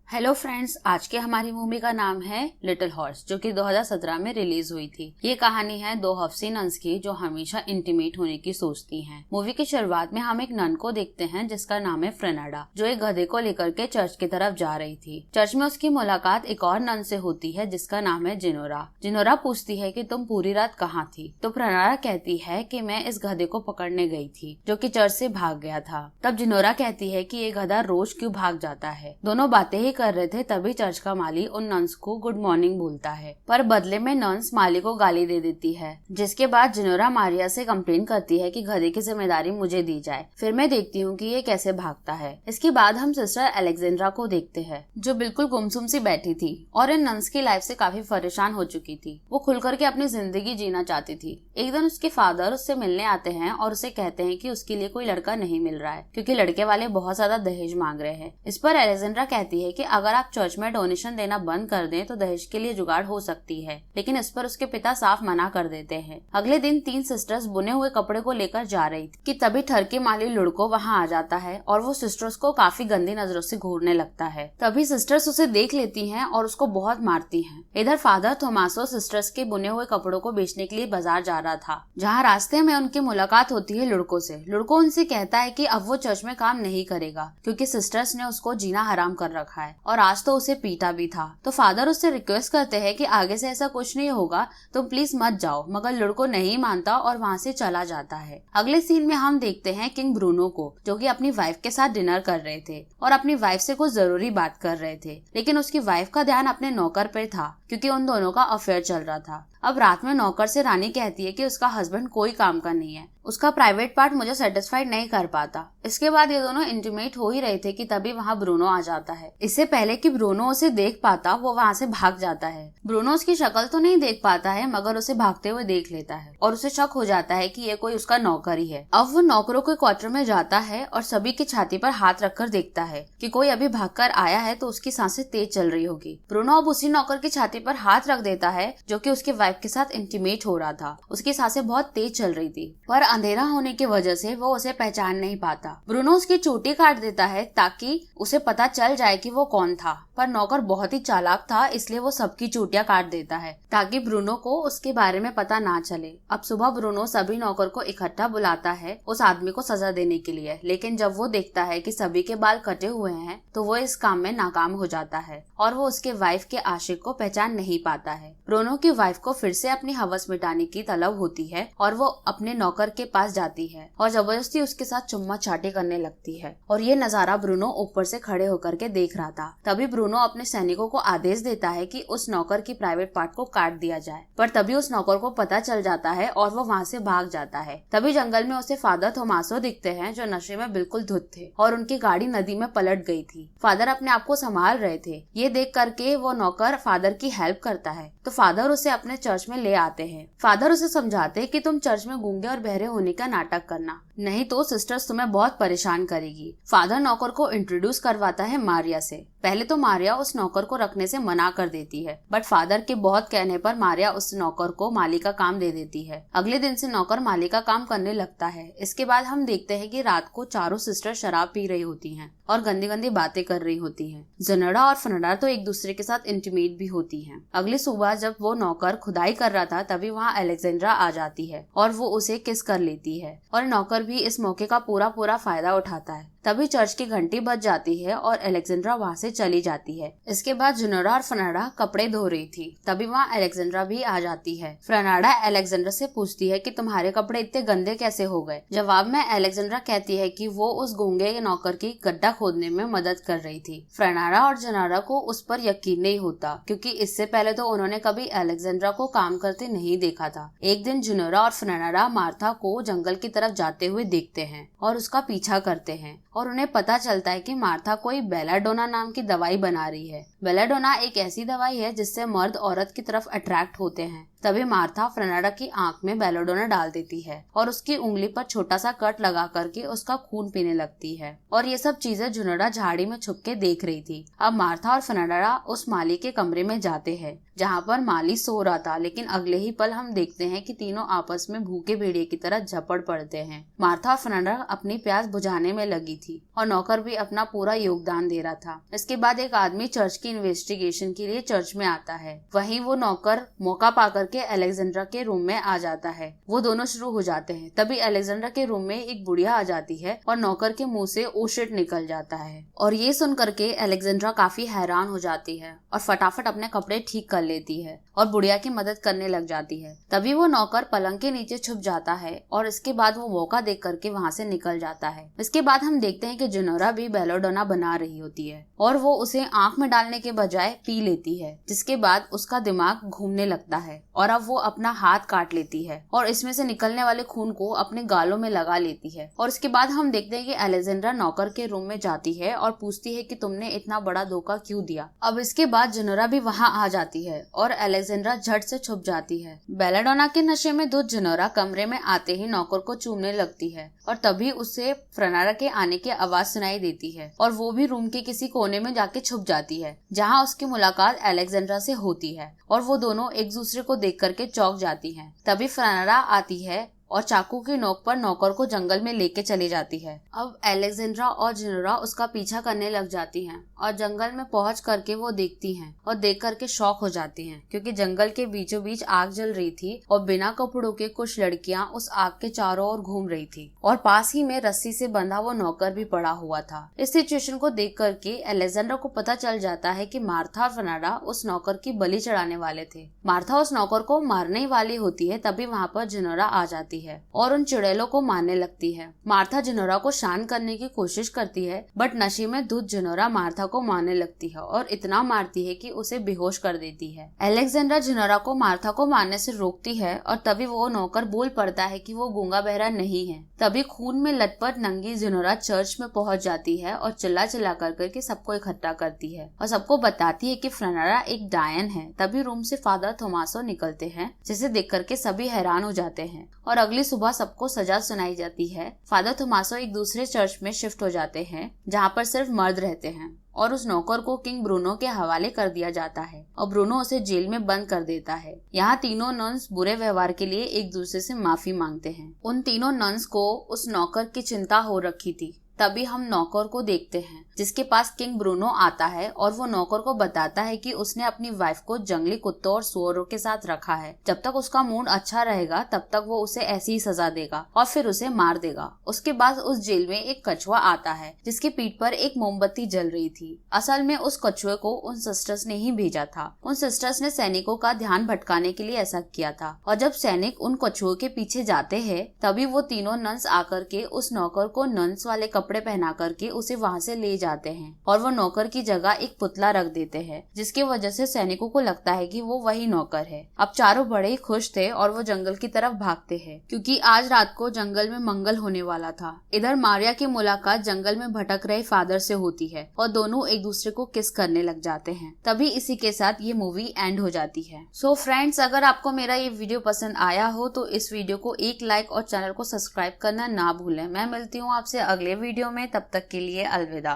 Hello friends, आज के हमारी मूवी का नाम है लिटिल हॉर्स, जो कि 2017 में रिलीज हुई थी। ये कहानी है दो हफ्सी नन्स की जो हमेशा इंटीमेट होने की सोचती हैं। मूवी की शुरुआत में हम एक नन को देखते हैं जिसका नाम है फ्रेनाडा, जो एक गधे को लेकर के चर्च की तरफ जा रही थी। चर्च में उसकी मुलाकात एक और नन से होती है जिसका नाम है जिनोरा। जिनोरा पूछती है कि तुम पूरी रात कहाँ थी, तो फ्रेनाडा कहती है कि मैं इस गधे को पकड़ने गई थी जो कि चर्च से भाग गया था। तब जिनोरा कहती है कि ये गधा रोज क्यों भाग जाता है। दोनों बातें ही कर रहे थे तभी चर्च का माली उन नन्स को गुड मॉर्निंग बोलता है, पर बदले में नन्स माली को गाली दे देती है। जिसके बाद जिनोरा मारिया से कंप्लेन करती है कि गधे की जिम्मेदारी मुझे दी जाए, फिर मैं देखती हूँ कि ये कैसे भागता है। इसके बाद हम सिस्टर अलेक्जेंड्रा को देखते हैं जो बिल्कुल गुमसुम सी बैठी थी और इन नन्स की लाइफ से काफी परेशान हो चुकी थी। वो खुल करके अपनी जिंदगी जीना चाहती थी। एक दिन उसके फादर उससे मिलने आते हैं और उसे कहते हैं कि उसके लिए कोई लड़का नहीं मिल रहा है क्योंकि लड़के वाले बहुत ज्यादा दहेज मांग रहे हैं। इस पर अलेक्जेंड्रा कहती है कि अगर आप चर्च में डोनेशन देना बंद कर दें तो दहेज के लिए जुगाड़ हो सकती है, लेकिन इस पर उसके पिता साफ मना कर देते हैं। अगले दिन तीन सिस्टर्स बुने हुए कपड़े को लेकर जा रही थी कि तभी ठरकी माली लुड़को वहां आ जाता है और वो सिस्टर्स को काफी गंदी नजरों से घूरने लगता है। तभी सिस्टर्स उसे देख लेती हैं और उसको बहुत मारती हैं। इधर फादर थोमासो सिस्टर्स के बुने हुए कपड़ों को बेचने के लिए बाजार जा रहा था, जहाँ रास्ते में उनकी मुलाकात होती है लुड़को से। लुड़को उनसे कहता है कि अब वो चर्च में काम नहीं करेगा क्योंकि सिस्टर्स ने उसको जीना हराम कर रखा है और आज तो उसे पीटा भी था। तो फादर उससे रिक्वेस्ट करते हैं कि आगे से ऐसा कुछ नहीं होगा, तुम प्लीज मत जाओ, मगर लुड़को नहीं मानता और वहाँ से चला जाता है। अगले सीन में हम देखते हैं किंग ब्रूनो को, जो कि अपनी वाइफ के साथ डिनर कर रहे थे और अपनी वाइफ से कुछ जरूरी बात कर रहे थे, लेकिन उसकी वाइफ का ध्यान अपने नौकर पे था क्योंकि उन दोनों का अफेयर चल रहा था। अब रात में नौकर से रानी कहती है कि उसका हस्बैंड कोई काम का नहीं है, उसका प्राइवेट पार्ट मुझे सेटिस्फाइड नहीं कर पाता। इसके बाद ये दोनों इंटीमेट हो ही रहे थे कि तभी वहाँ ब्रूनो आ जाता है। इससे पहले कि ब्रूनो उसे देख पाता वो वहाँ से भाग जाता है। ब्रूनो उसकी शक्ल तो नहीं देख पाता है मगर उसे भागते हुए देख लेता है और उसे शक हो जाता है कि ये कोई उसका नौकर ही है। अब वो नौकरों के क्वार्टर में जाता है और सभी की छाती पर हाथ रखकर देखता है कि कोई अभी भागकर आया है तो उसकी सांसें तेज चल रही होगी। ब्रूनो अब उसी नौकर की छाती पर हाथ रख देता है जो कि उसकी वाइफ के साथ इंटीमेट हो रहा था। उसकी सांसें बहुत तेज चल रही थी पर अंधेरा होने की वजह से वो उसे पहचान नहीं पाता। ब्रूनो उसकी चोटी काट देता है ताकि उसे पता चल जाए कि वो कौन था, पर नौकर बहुत ही चालाक था इसलिए वो सबकी चोटियां काट देता है ताकि ब्रूनो को उसके बारे में पता ना चले। अब सुबह ब्रूनो सभी नौकर को इकट्ठा बुलाता है उस आदमी को सजा देने के लिए, लेकिन जब वो देखता है कि सभी के बाल कटे हुए हैं तो वो इस काम में नाकाम हो जाता है और वो उसके वाइफ के आशिक को पहचान नहीं पाता है। ब्रूनो की वाइफ को फिर से अपनी हवस मिटाने की तलब होती है और वो अपने नौकर के पास जाती है और जबरदस्ती उसके साथ चुम्मा चाटी करने लगती है और ये नजारा ब्रूनो ऊपर से खड़े होकर के देख रहा था। तभी ब्रूनो अपने सैनिकों को आदेश देता है कि उस नौकर की प्राइवेट पार्ट को काट दिया जाए, पर तभी उस नौकर को पता चल जाता है और वो वहाँ से भाग जाता है। तभी जंगल में उसे फादर थोमासो दिखते हैं जो नशे में बिल्कुल धुत थे और उनकी गाड़ी नदी में पलट गई थी। फादर अपने आप को संभाल रहे थे। ये देख करके वो नौकर फादर की हेल्प करता है तो फादर उसे अपने चर्च में ले आते हैं। फादर उसे समझाते हैं कि तुम चर्च में गूंगे और बहरे होने का नाटक करना, नहीं तो सिस्टर्स तुम्हें बहुत परेशान करेगी। फादर नौकर को इंट्रोड्यूस करवाता है मारिया से। पहले तो मारिया उस नौकर को रखने से मना कर देती है, बट फादर के बहुत कहने पर मारिया उस नौकर को माली का काम दे देती है। अगले दिन से नौकर माली का काम करने लगता है। इसके बाद हम देखते हैं कि रात को चारों सिस्टर शराब पी रही होती हैं और गंदी गंदी बातें कर रही होती हैं। जनड़ा और फनड़ा तो एक दूसरे के साथ इंटीमेट भी होती हैं। अगली सुबह जब वो नौकर खुदाई कर रहा था तभी वहाँ अलेक्जेंड्रा आ जाती है और वो उसे किस कर लेती है और नौकर भी इस मौके का पूरा फायदा उठाता है। तभी चर्च की घंटी बज जाती है और अलेक्जेंड्रा वहाँ से चली जाती है। इसके बाद जुनोरा और फनाडा कपड़े धो रही थी, तभी वहाँ अलेक्जेंड्रा भी आ जाती है। फनाडा अलेक्जेंड्रा से पूछती है कि तुम्हारे कपड़े इतने गंदे कैसे हो गए। जवाब में अलेक्जेंड्रा कहती है कि वो उस गूंगे नौकर की गड्ढा खोदने में मदद कर रही थी। फनाडा और जुनोरा को उस पर यकीन नहीं होता क्योंकि इससे पहले तो उन्होंने कभी अलेक्जेंड्रा को काम करते नहीं देखा था। एक दिन जुनोरा और फनाडा मार्था को जंगल की तरफ जाते हुए देखते हैं और उसका पीछा करते हैं और उन्हें पता चलता है कि मार्था कोई बेलाडोना नाम की दवाई बना रही है। बेलाडोना एक ऐसी दवाई है जिससे मर्द औरत की तरफ अट्रैक्ट होते हैं तभी मार्था फेर्नांडा की आंख में बेलाडोना डाल देती है और उसकी उंगली पर छोटा सा कट लगा करके उसका खून पीने लगती है। और ये सब चीजें जुनोरा झाड़ी में छुप के देख रही थी। अब मार्था और फेर्नांडा उस माली के कमरे में जाते हैं जहाँ पर माली सो रहा था, लेकिन अगले ही पल हम देखते हैं कि तीनों आपस में भूखे भेड़िए की तरह झपड़ पड़ते हैं। मार्था और फेर्नांडा अपनी प्यास बुझाने में लगी थी और नौकर भी अपना पूरा योगदान दे रहा था। इसके बाद एक आदमी चर्च की इन्वेस्टिगेशन के लिए चर्च में आता है। वहीं वो नौकर मौका पाकर के अलेक्जेंड्रा के रूम में आ जाता है। वो दोनों शुरू हो जाते हैं। तभी अलेक्जेंड्रा के रूम में एक बुढ़िया आ जाती है और नौकर के मुंह से ओ शिट निकल जाता है। और ये सुन करके अलेक्जेंड्रा काफी हैरान हो जाती है और फटाफट अपने कपड़े ठीक कर लेती है और बुढ़िया की मदद करने लग जाती है। तभी वो नौकर पलंग के नीचे छुप जाता है और इसके बाद वो मौका देख करके वहाँ से निकल जाता है। इसके बाद हम देखते हैं कि जुनोरा भी बेलाडोना बना रही होती है और वो उसे आंख में डालने के बजाय पी लेती है, जिसके बाद उसका दिमाग घूमने लगता है और अब वो अपना हाथ काट लेती है और इसमें से निकलने वाले खून को अपने गालों में लगा लेती है। और इसके बाद हम देखते हैं कि अलेक्जेंड्रा नौकर के रूम में जाती है और पूछती है कि तुमने इतना बड़ा धोखा क्यों दिया। अब इसके बाद जुनोरा भी वहाँ आ जाती है और अलेक्जेंड्रा झट से छुप जाती है। बेलाडोना के नशे में धुत जुनोरा कमरे में आते ही नौकर को चूमने लगती है और तभी उसे फेर्नांडा के आने की आवाज सुनाई देती है और वो भी रूम के किसी कोने में जाके छुप जाती है, जहाँ उसकी मुलाकात अलेक्जेंड्रा से होती है और वो दोनों एक दूसरे को देख करके चौंक जाती हैं। तभी फेर्नांडा आती है और चाकू की नोक पर नौकर को जंगल में लेके चली जाती है। अब अलेक्जेंड्रा और जुनोरा उसका पीछा करने लग जाती हैं और जंगल में पहुंच करके वो देखती हैं और देख करके शॉक हो जाती हैं, क्योंकि जंगल के बीचों बीच आग जल रही थी और बिना कपड़ों के कुछ लड़कियां उस आग के चारों ओर घूम रही थी और पास ही में रस्सी से बंधा वो नौकर भी पड़ा हुआ था। इस सिचुएशन को देख करके अलेक्जेंड्रा को पता चल जाता है कि मार्था और फेर्नांडा उस नौकर की बलि चढ़ाने वाले थे। मार्था उस नौकर को मारने वाली होती है, तभी वहाँ पर जुनोरा आ जाती है और उन चुड़ैलों को मारने लगती है। मार्था जुनोरा को शांत करने की कोशिश करती है, बट नशे में धुत जुनोरा मार्था को मारने लगती है और इतना मारती है कि उसे बेहोश कर देती है। अलेक्जेंड्रा जुनोरा को मार्था को मारने से रोकती है और तभी वो नौकर बोल पड़ता है कि वो गूंगा बहरा नहीं है। तभी खून में लटपट नंगी जुनोरा चर्च में पहुंच जाती है और चिल्ला चिल्ला करके सबको इकट्ठा करती है और सबको बताती है कि फेर्नांडा एक डायन है। तभी रूम से फादर थोमासो निकलते हैं, जिसे देख करके सभी हैरान हो जाते हैं और अगली सुबह सबको सजा सुनाई जाती है। फादर थोमासो एक दूसरे चर्च में शिफ्ट हो जाते हैं, जहाँ पर सिर्फ मर्द रहते हैं और उस नौकर को किंग ब्रूनो के हवाले कर दिया जाता है और ब्रूनो उसे जेल में बंद कर देता है। यहाँ तीनों नन्स बुरे व्यवहार के लिए एक दूसरे से माफी मांगते हैं। उन तीनों नन्स को उस नौकर की चिंता हो रखी थी। तभी हम नौकर को देखते हैं, जिसके पास किंग ब्रूनो आता है और वो नौकर को बताता है कि उसने अपनी वाइफ को जंगली कुत्तों और सुअरों के साथ रखा है। जब तक उसका मूड अच्छा रहेगा तब तक वो उसे ऐसी ही सजा देगा और फिर उसे मार देगा। उसके बाद उस जेल में एक कछुआ आता है, जिसकी पीठ पर एक मोमबत्ती जल रही थी। असल में उस कछुए को उन सिस्टर्स ने ही भेजा था। उन सिस्टर्स ने सैनिकों का ध्यान भटकाने के लिए ऐसा किया था और जब सैनिक उन कछुओं के पीछे जाते हैं तभी वो तीनों नन्स आकर के उस नौकर को नन्स वाले कपड़े पहना करके उसे वहाँ से ले जाते हैं और वो नौकर की जगह एक पुतला रख देते हैं, जिसकी वजह से सैनिकों को लगता है कि वो वही नौकर है। अब चारों बड़े ही खुश थे और वो जंगल की तरफ भागते हैं, क्योंकि आज रात को जंगल में मंगल होने वाला था। इधर मारिया की मुलाकात जंगल में भटक रहे फादर से होती है और दोनों एक दूसरे को किस करने लग जाते हैं। तभी इसी के साथ ये मूवी एंड हो जाती है। सो फ्रेंड्स, अगर आपको मेरा ये वीडियो पसंद आया हो तो इस वीडियो को एक लाइक और चैनल को सब्सक्राइब करना ना भूलें। मैं मिलती हूँ आपसे अगले वीडियो में, तब तक के लिए अलविदा।